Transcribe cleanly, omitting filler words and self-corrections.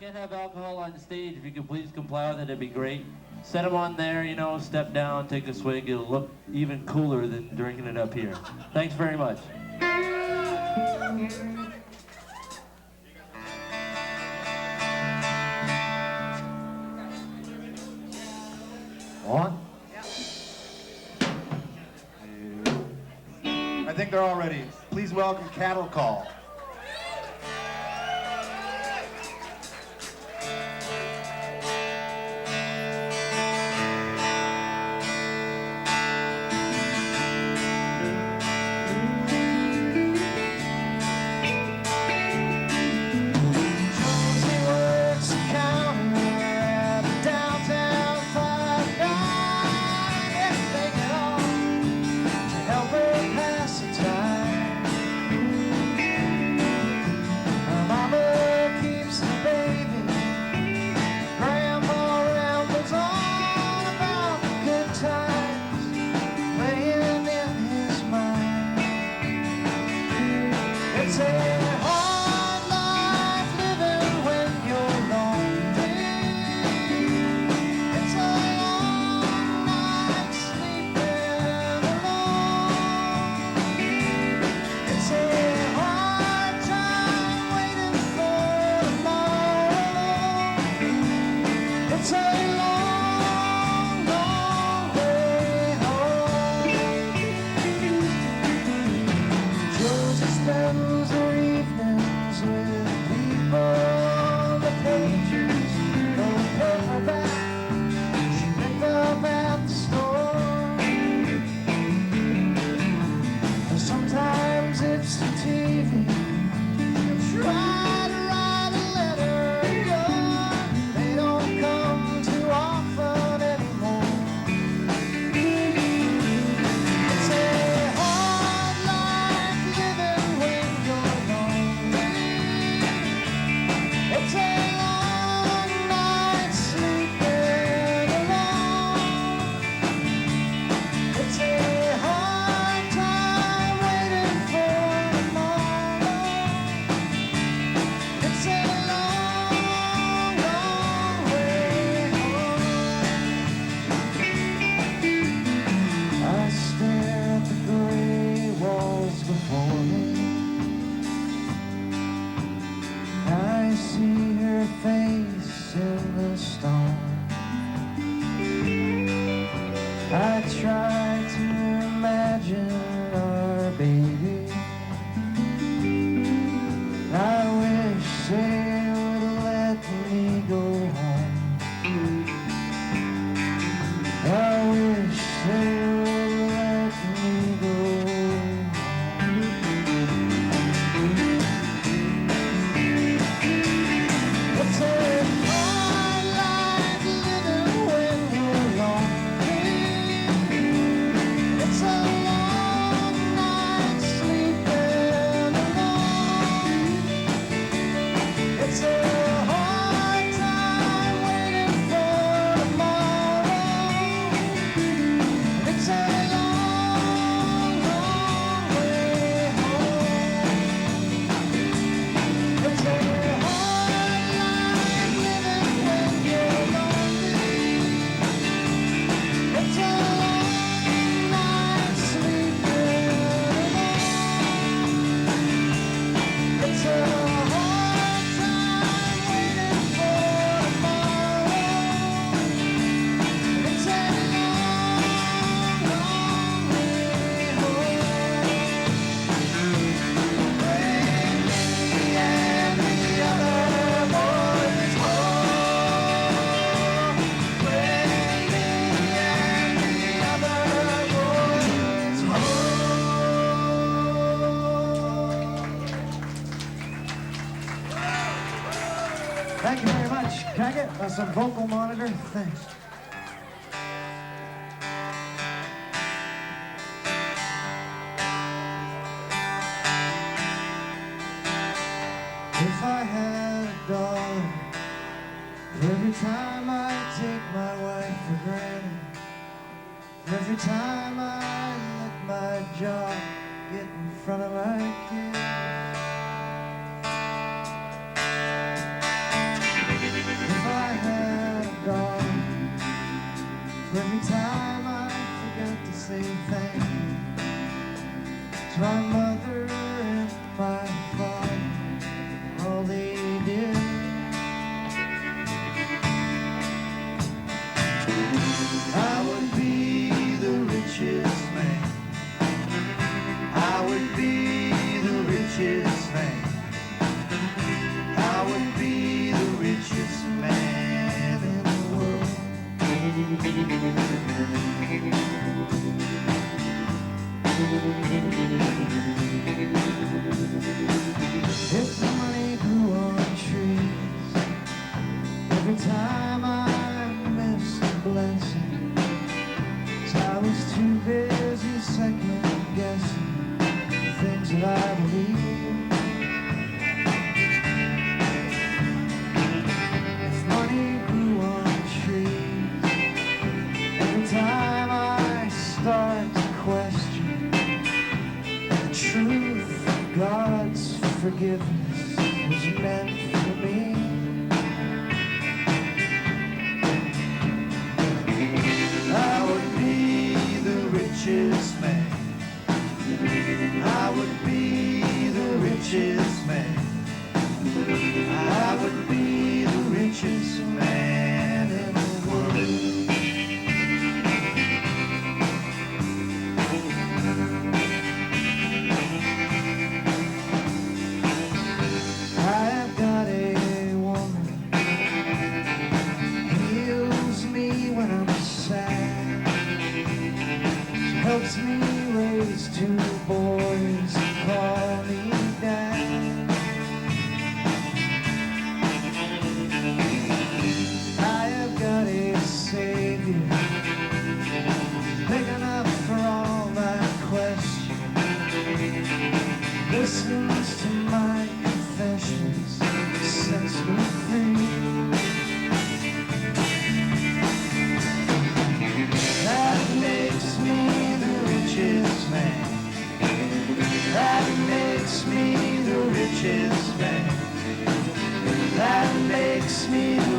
can't have alcohol on stage. If you could please comply with it, it'd be great. Set them on there, you know, step down, take a swig. It'll look even cooler than drinking it up here. Thanks very much. On? I think they're all ready. Please welcome Cattle Call. Thank you very much. Can I get some vocal monitor? Thanks. If I had a dollar for every time I take my wife for granted, for every time I let my job get in front of my kids, every time I missed a blessing, 'cause I was too busy second guessing the things that I believe. If money grew on trees, every time I start to question the truth of God's forgiveness was meant for me. I would be the richest man. I would be the richest man. I would be the richest man in the world. I've got a woman who heals me when I'm sad. She helps me raise two boys and call me dad. I have got a savior big enough for all my questions, listens to my confessions, sets me free. That makes me the richest man. That makes me the richest man. That makes me the